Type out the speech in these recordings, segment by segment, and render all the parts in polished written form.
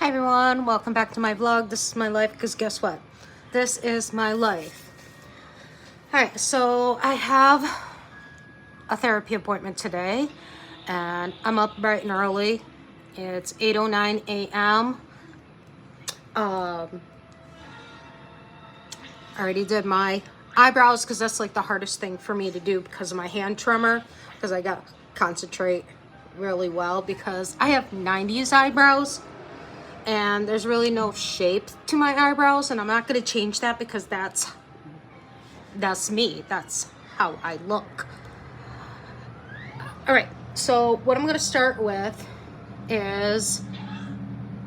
Hi everyone, welcome back to my vlog. This is my life because guess what? This is my life. Alright, so I have a therapy appointment today and I'm up bright and early. It's 8:09 a.m. I already did my eyebrows because that's like the hardest thing for me to do because of my hand tremor, because I got to concentrate really well because I have 90s eyebrows. And there's really no shape to my eyebrows, and I'm not going to change that because that's me. That's how I look. All right, so what I'm going to start with is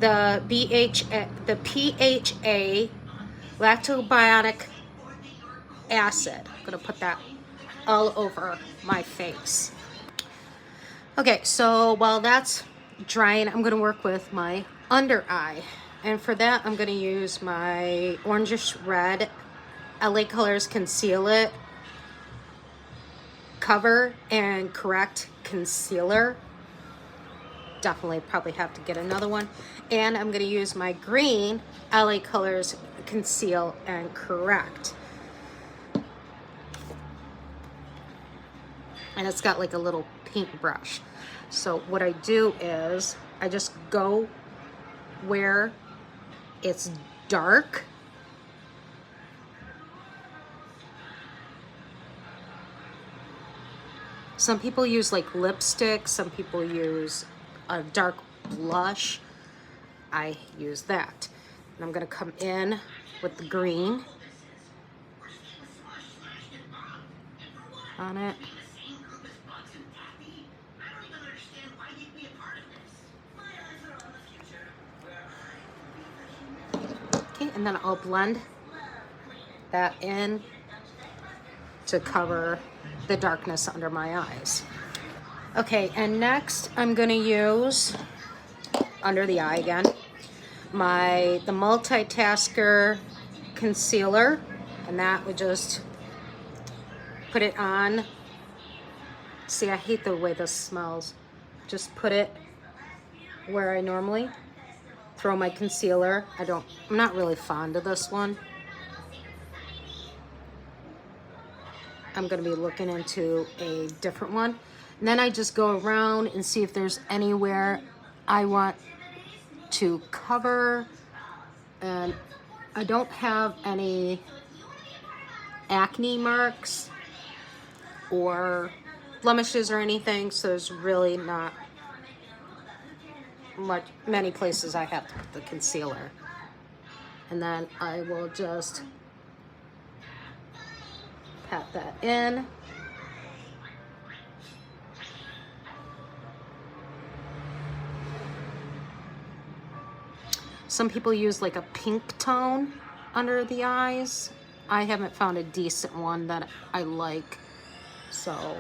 the PHA Lactobionic acid. I'm going to put that all over my face. Okay, so while that's drying, I'm going to work with my under eye. And for that, I'm going to use my orangish red LA Colors Conceal It Cover and Correct Concealer. Definitely probably have to get another one. And I'm going to use my green LA Colors Conceal and Correct. And it's got like a little paintbrush. So what I do is I just go where it's dark some people use like lipstick, some people use a dark blush. I use that. And I'm gonna come in with the green on it. Okay, and then I'll blend that in to cover the darkness under my eyes. Okay, and next I'm gonna use under the eye again the multitasker concealer, and that would just put it on. See, I hate the way this smells. Just put it where I normally throw my concealer. I'm not really fond of this one. I'm gonna be looking into a different one. And then I just go around and see if there's anywhere I want to cover. And I don't have any acne marks or blemishes or anything, so there's really not many places I have to put the concealer. And then I will just pat that in. Some people use like a pink tone under the eyes. I haven't found a decent one that I like, so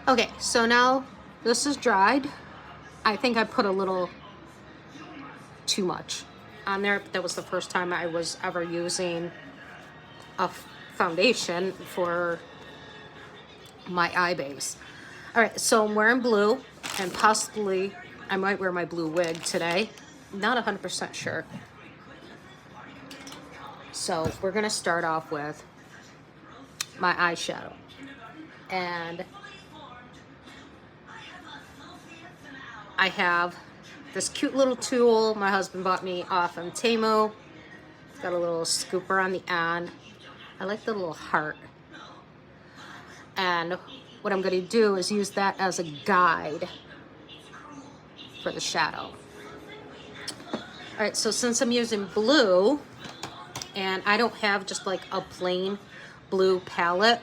okay, so now this is dried. I think I put a little too much on there. That was the first time I was ever using a foundation for my eye base. All right, so I'm wearing blue, and possibly I might wear my blue wig today. Not 100% sure. So we're gonna start off with my eyeshadow. And I have this cute little tool my husband bought me off of Temu. It's got a little scooper on the end. I like the little heart. And what I'm going to do is use that as a guide for the shadow. All right, so since I'm using blue, and I don't have just like a plain blue palette,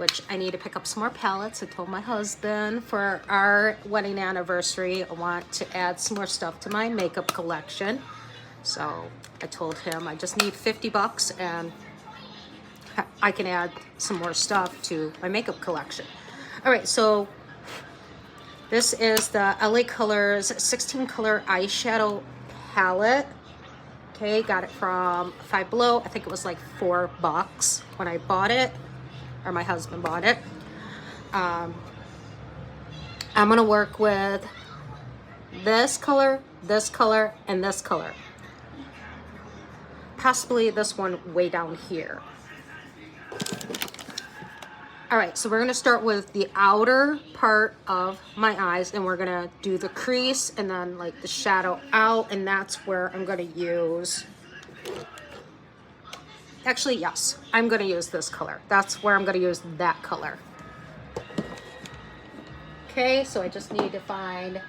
which I need to pick up some more palettes. I told my husband for our wedding anniversary, I want to add some more stuff to my makeup collection. So I told him I just need 50 bucks and I can add some more stuff to my makeup collection. All right, so this is the LA Colors 16 color eyeshadow palette. Okay, got it from Five Below. I think it was like $4 when I bought it, or my husband bought it. I'm gonna work with this color, and this color. Possibly this one way down here. All right, so we're gonna start with the outer part of my eyes, and we're gonna do the crease and then like the shadow out, and that's where I'm gonna use, actually, yes, I'm gonna use this color. That's where I'm gonna use that color. Okay, so I just need to find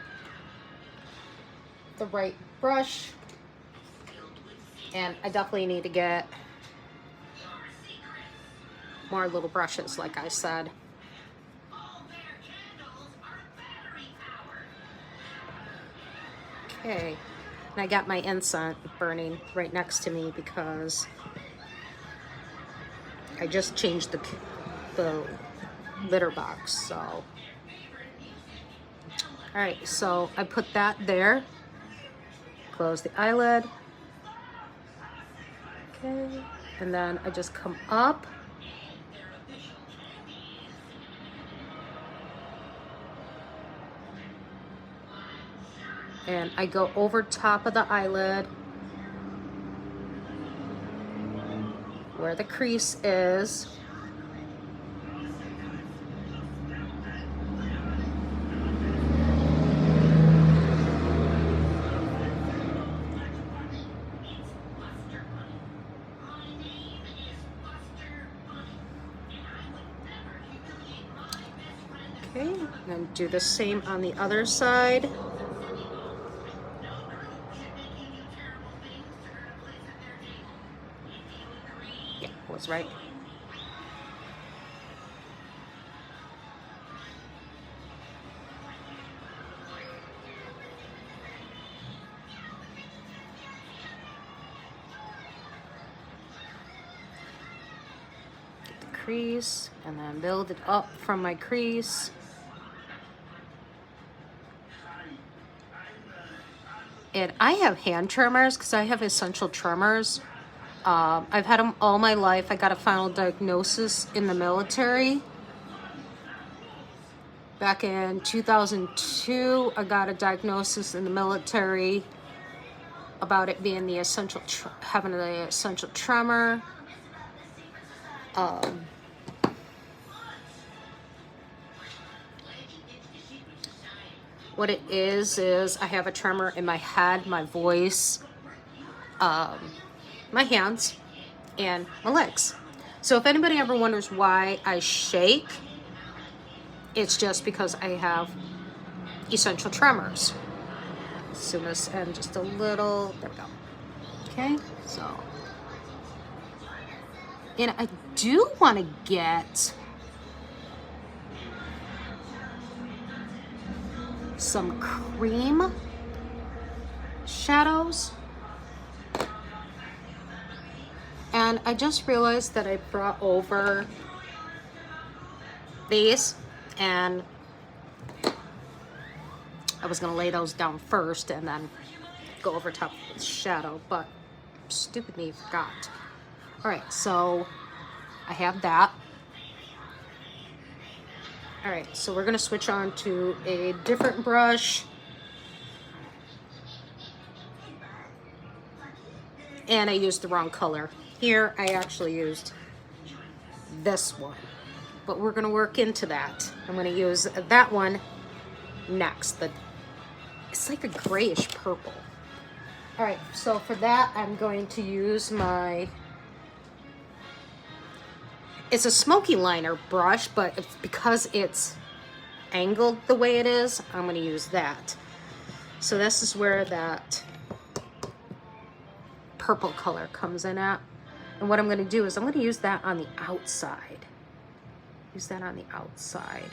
the right brush, and I definitely need to get more little brushes, like I said. Okay, and I got my incense burning right next to me because I just changed the litter box. So, all right, so I put that there. Close the eyelid. Okay, and then I just come up. And I go over top of the eyelid where the crease is. Okay, and do the same on the other side. Was right. Get the crease and then build it up from my crease. And I have hand trimmers because I have essential trimmers. I've had them all my life. I got a final diagnosis in the military. Back in 2002, I got a diagnosis in the military about it being the essential, having the essential tremor. What it is I have a tremor in my head, my voice, my hands, and my legs. So if anybody ever wonders why I shake, it's just because I have essential tremors. As soon as, and just a little, there we go. Okay, so. And I do want to get some cream shadows. And I just realized that I brought over these, and I was gonna lay those down first and then go over top of the shadow, but stupid me, forgot. All right, so I have that. All right, so we're gonna switch on to a different brush. And I used the wrong color. Here, I actually used this one, but we're gonna work into that. I'm gonna use that one next. It's like a grayish purple. All right, so for that, I'm going to use it's a smoky liner brush, but because it's angled the way it is, I'm gonna use that. So this is where that purple color comes in at. And what I'm gonna do is I'm gonna use that on the outside. Use that on the outside.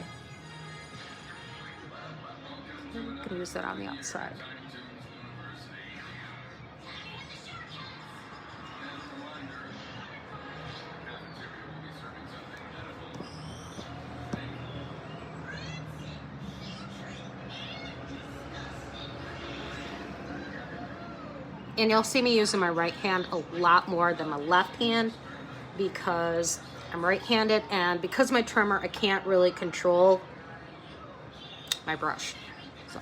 I'm gonna use that on the outside. And you'll see me using my right hand a lot more than my left hand because I'm right-handed, and because my trimmer, I can't really control my brush. So.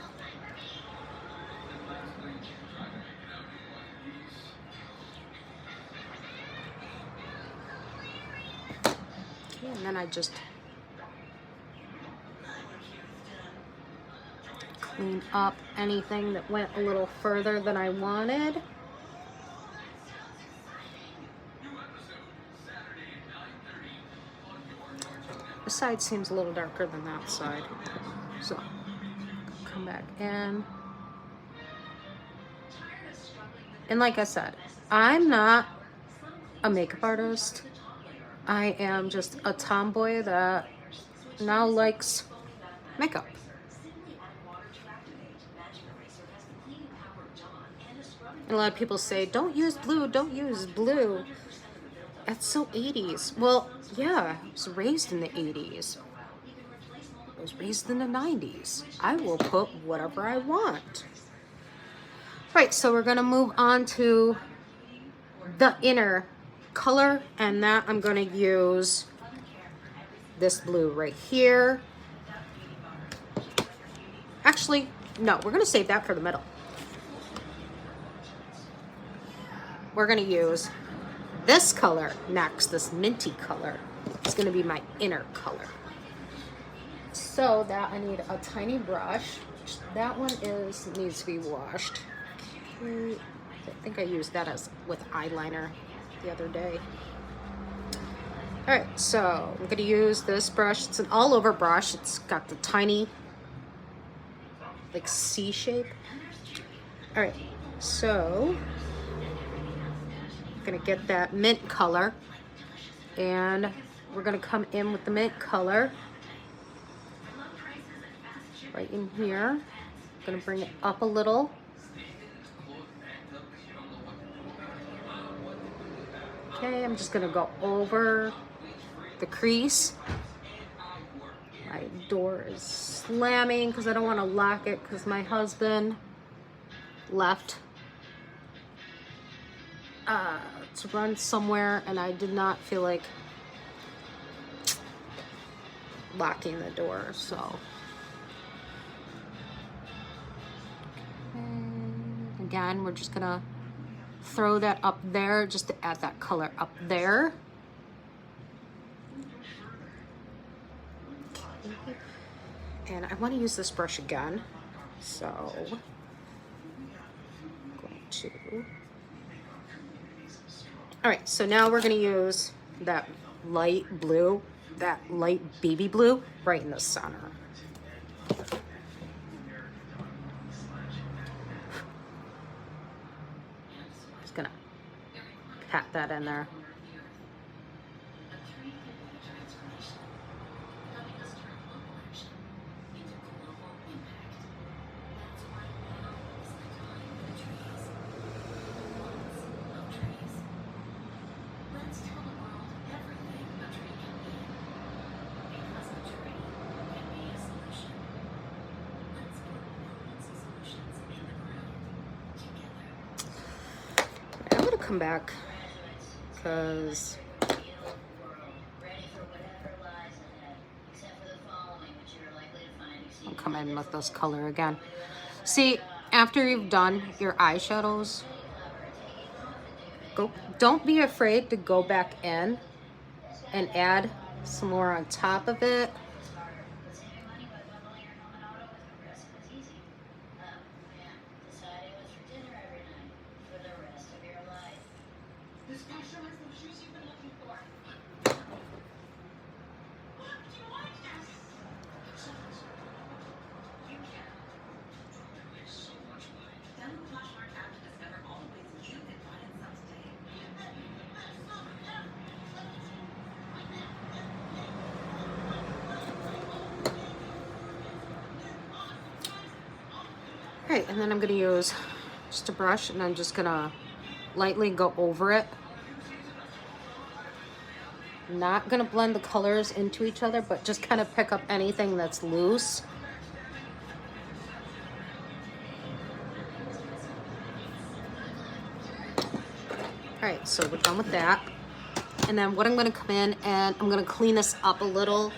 Okay, and then I just clean up anything that went a little further than I wanted. This side seems a little darker than that side. So, come back in. And like I said, I'm not a makeup artist. I am just a tomboy that now likes makeup. And a lot of people say, don't use blue, don't use blue. That's so 80s. Well, yeah, I was raised in the 80s. I was raised in the 90s. I will put whatever I want. Right, so we're gonna move on to the inner color, and that I'm gonna use this blue right here. Actually, no, we're gonna save that for the middle. We're gonna use this color next, this minty color. It's gonna be my inner color. So that I need a tiny brush. That one needs to be washed. Okay. I think I used that as with eyeliner the other day. All right, so I'm gonna use this brush. It's an all over brush. It's got the tiny, like C shape. All right, so gonna get that mint color, and we're gonna come in with the mint color right in here. Gonna bring it up a little. Okay, I'm just gonna go over the crease. My door is slamming because I don't want to lock it because my husband left to run somewhere, and I did not feel like locking the door, so. And again, we're just gonna throw that up there just to add that color up there. Okay. And I want to use this brush again, so I'm going to. All right, so now we're gonna use that light blue, that light baby blue, right in the center. Just gonna pat that in there. Come back because I'll come in with this color again. See, after you've done your eyeshadows, don't be afraid to go back in and add some more on top of it. right, and then I'm gonna use just a brush, and I'm just gonna lightly go over it. Not gonna blend the colors into each other, but just kind of pick up anything that's loose. All right, so we're done with that. And then what I'm gonna come in and I'm gonna clean this up a little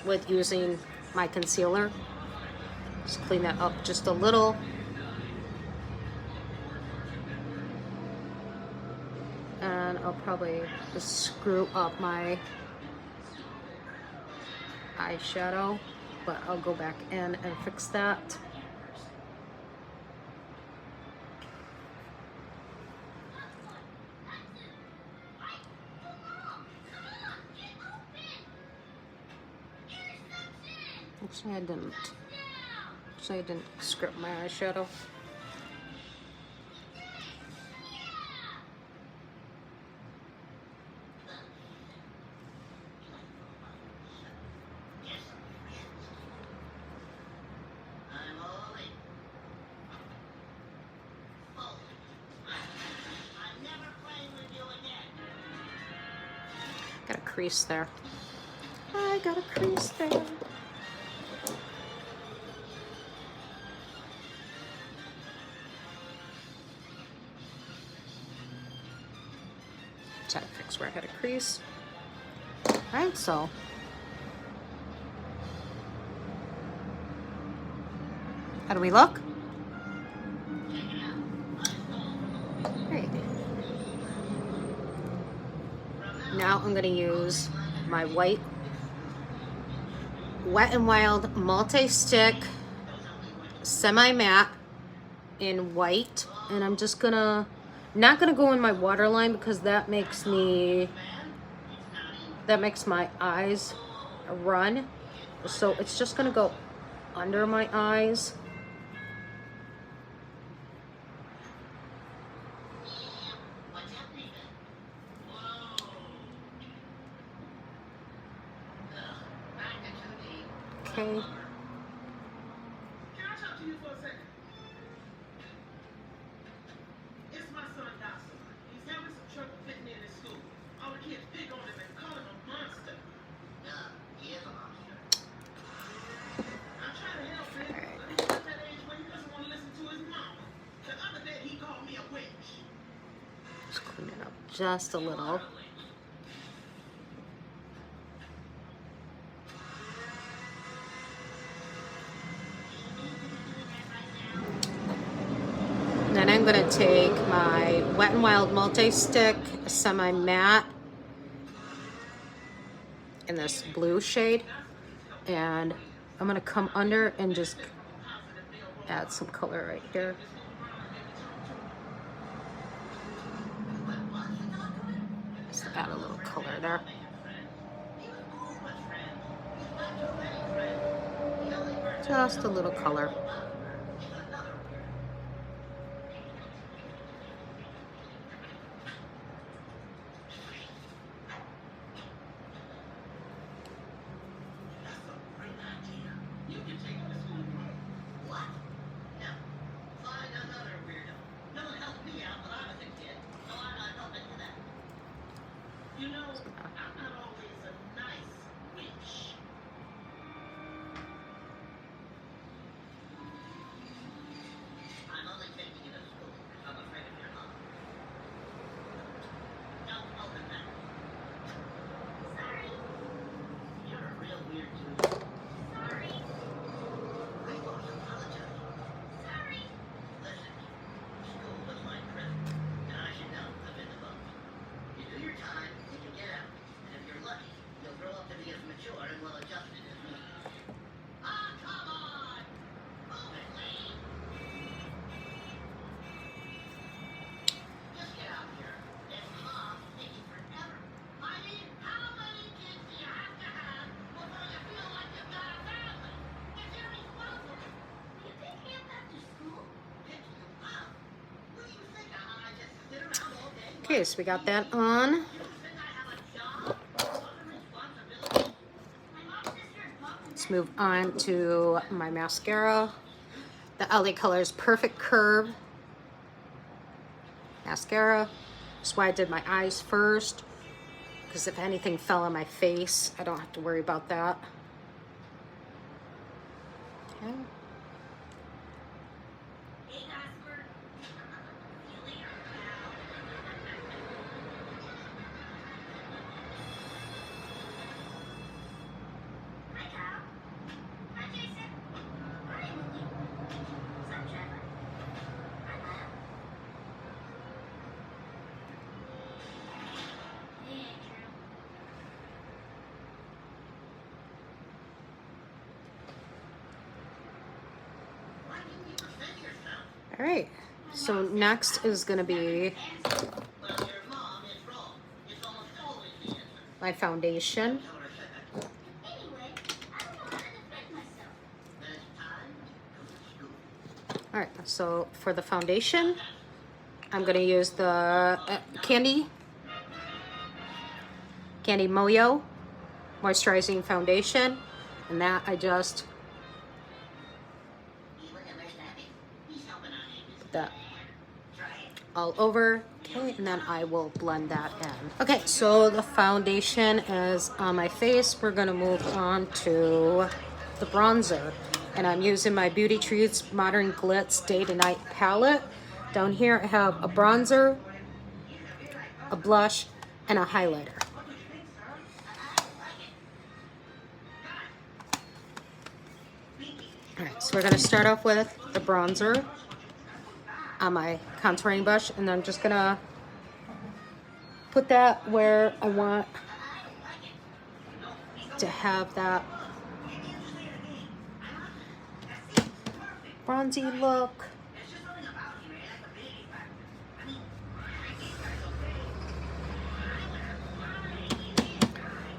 with using my concealer. Just clean that up just a little. And I'll probably just screw up my eyeshadow, but I'll go back in and fix that. Actually, I didn't. Actually, I didn't script my eyeshadow. Got a crease there. I got a crease there. Try to fix where I had a crease. Alright, so how do we look? Great. Now I'm going to use my white Wet n Wild multi-stick semi-matte in white, and I'm just gonna not gonna go in my waterline because that makes my eyes run, so it's just gonna go under my eyes. Okay. Can I talk to you for a second? It's my son Dawson. He's having some trouble fitting in at school. All the kids pick on him and call him a monster. He is a monster. I'm trying to help him, but he's at that age where he doesn't want to listen to his mama. The other day he called me a witch. Just clean it up just a little. Then I'm going to take my Wet n Wild multi-stick semi-matte in this blue shade, and I'm going to come under and just add some color right here. Just add a little color there. Just a little color. Okay, so we got that on. Let's move on to my mascara. the LA Colors Perfect Curve mascara. That's why I did my eyes first, because if anything fell on my face, I don't have to worry about that. Okay. All right, so next is gonna be my foundation. All right, so for the foundation, I'm gonna use the Candy Moyo Moisturizing Foundation, and that I just put that all over. Okay, and then I will blend that in. Okay, so the foundation is on my face. We're gonna move on to the bronzer. And I'm using my Beauty Treats Modern Glitz Day to Night palette. Down here I have a bronzer, a blush, and a highlighter. Alright, so we're gonna start off with the bronzer on my contouring brush, and I'm just gonna put that where I want to have that bronzy look.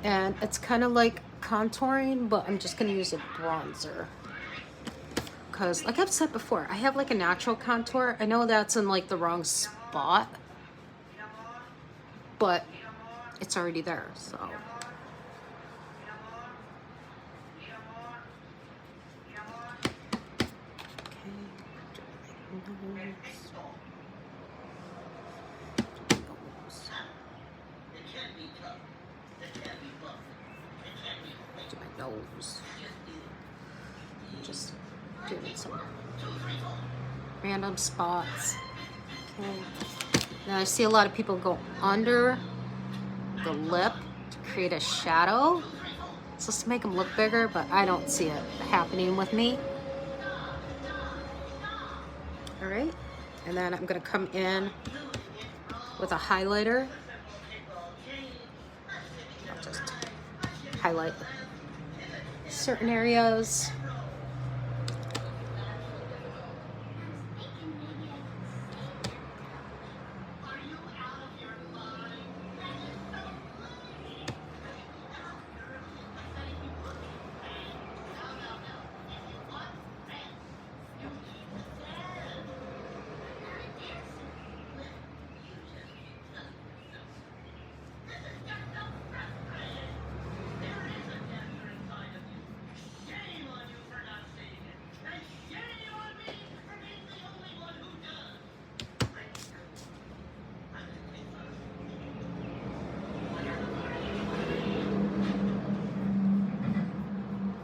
And it's kind of like contouring, but I'm just gonna use a bronzer. Because like I've said before, I have like a natural contour. I know that's in like the wrong spot, but it's already there, so. Do my nose. Just doing some random spots. Okay. Now I see a lot of people go under the lip to create a shadow. It's supposed to make them look bigger, but I don't see it happening with me. All right, and then I'm gonna come in with a highlighter. I'll just highlight certain areas.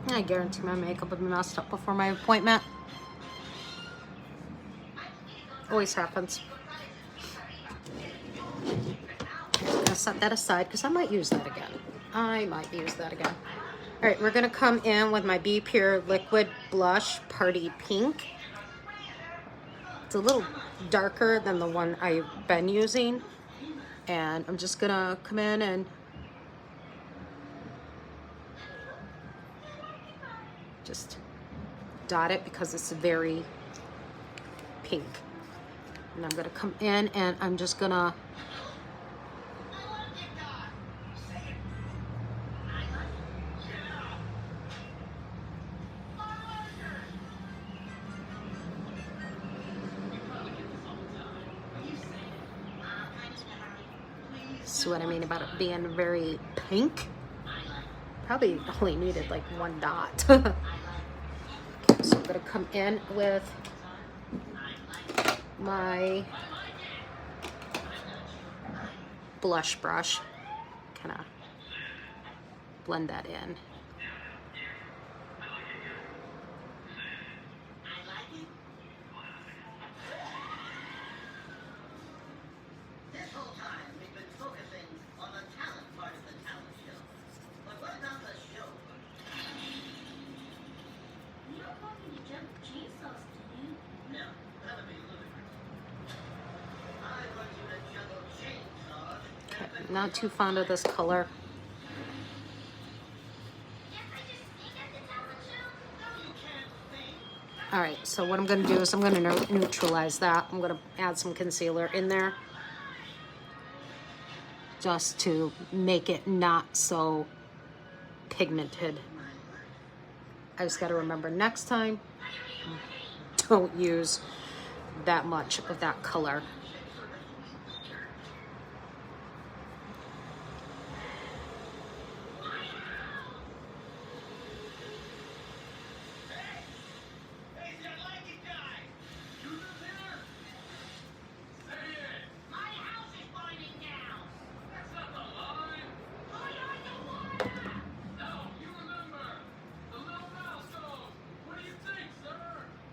I guarantee my makeup will be messed up before my appointment. Always happens. I'm gonna set that aside because I might use that again. All right, we're gonna come in with my BPure Liquid Blush Party Pink. It's a little darker than the one I've been using. And I'm just gonna come in and just dot it because it's very pink. And I'm gonna come in and I'm just gonna see what I mean about it being very pink. Probably only needed like one dot. Okay, so gonna come in with my blush brush, kind of blend that in. This whole time we've been focusing on the talent part of the talent show. But what about the show? You don't want me to jump chainsaws, do you? No, that would be ludicrous. I want you to juggle chainsaws. Okay, not too fond of this color. Can't I just sing at the talent show? You can't sing. All right, so what I'm gonna do is I'm gonna neutralize that. I'm gonna add some concealer in there just to make it not so pigmented. I just gotta remember next time, don't use that much of that color. Hey, you like it, guy? You live here? Say it. My house is burning down. That's not the line. I don't want that. No, you remember. The little milestone. What do you think, sir?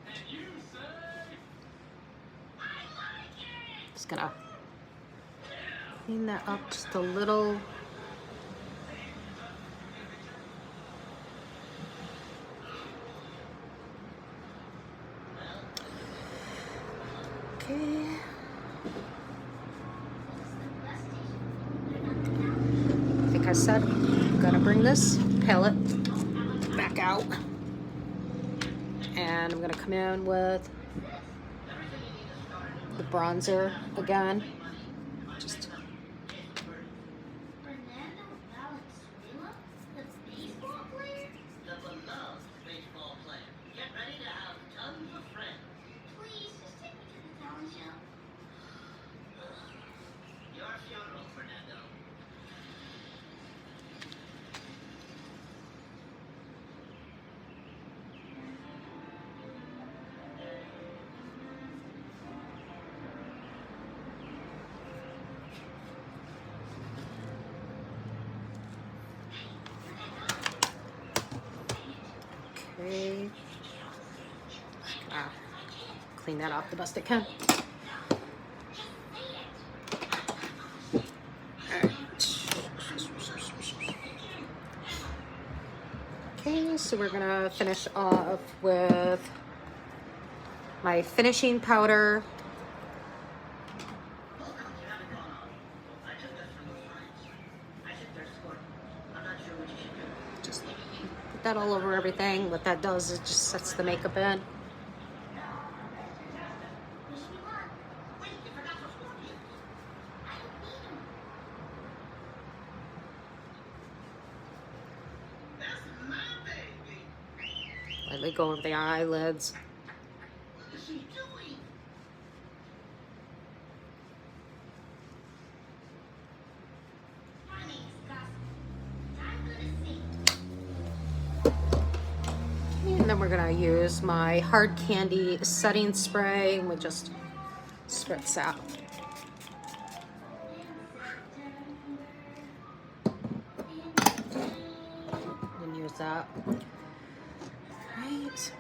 And you say? I like it. Just gonna clean that up just a little. Okay. Like I said, I'm gonna bring this palette back out, and I'm gonna come in with the bronzer again. Just Fernando Valenzuela? The baseball player? The beloved baseball player. Get ready to have tons of friends. Please, just take me to the talent show. Your funeral, Fernando. okay. Clean that off the best I can. Okay, so we're gonna finish off with my finishing powder. Welcome, you haven't gone on. I took this from the science. I think they're scored. I'm not sure what you should do. Just put that all over everything. What that does is just sets the makeup in. Wish me luck. Wait, you forgot your scorpion. I don't need him. That's my baby. Lightly go over the eyelids. What is she doing? My name's Gossip. I'm good at singing. And then we're gonna use my hard candy setting spray, and we just spritz out. And use that. Right.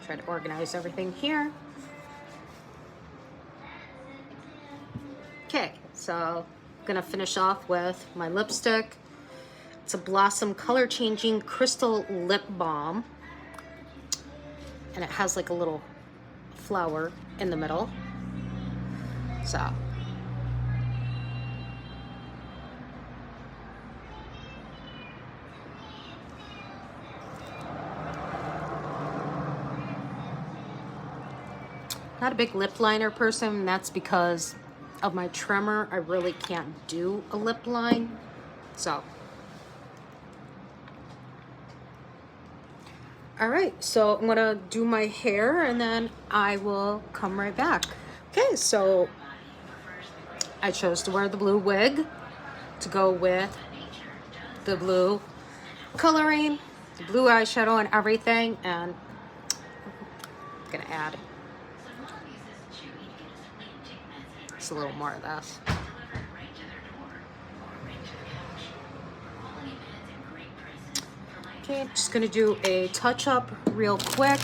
Try to organize everything here. Okay, so I'm gonna finish off with my lipstick. It's a Blossom color changing crystal lip balm, and it has like a little flower in the middle. So not a big lip liner person, and that's because of my tremor. I really can't do a lip line. So all right, so I'm gonna do my hair and then I will come right back. Okay, so I chose to wear the blue wig to go with the blue coloring, the blue eyeshadow and everything, and gonna add just a little more of this. Okay, I'm just gonna do a touch up real quick.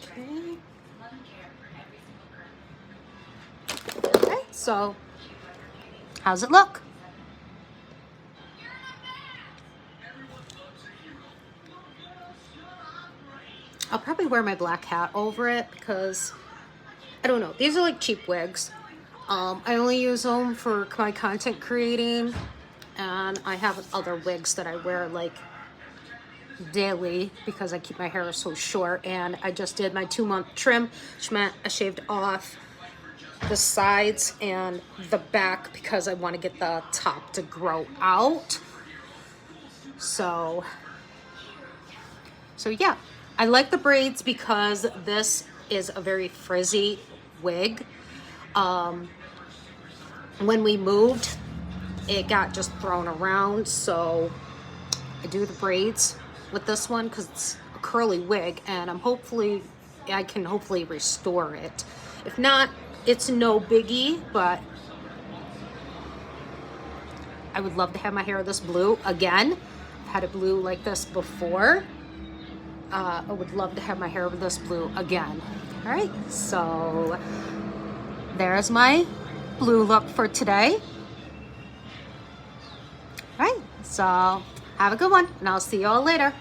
Okay. Okay, so how's it look? I'll probably wear my black hat over it because I don't know. These are like cheap wigs. I only use them for my content creating, and I have other wigs that I wear like daily because I keep my hair so short. And I just did my 2-month trim, which meant I shaved off the sides and the back because I want to get the top to grow out. So yeah, I like the braids because this is a very frizzy wig. When we moved, it got just thrown around, so I do the braids with this one because it's a curly wig, and I can hopefully restore it. If not, it's no biggie, but I would love to have my hair this blue again. I've had it blue like this before. I would love to have my hair this blue again. All right, so there's my blue look for today. All right, so have a good one, and I'll see you all later.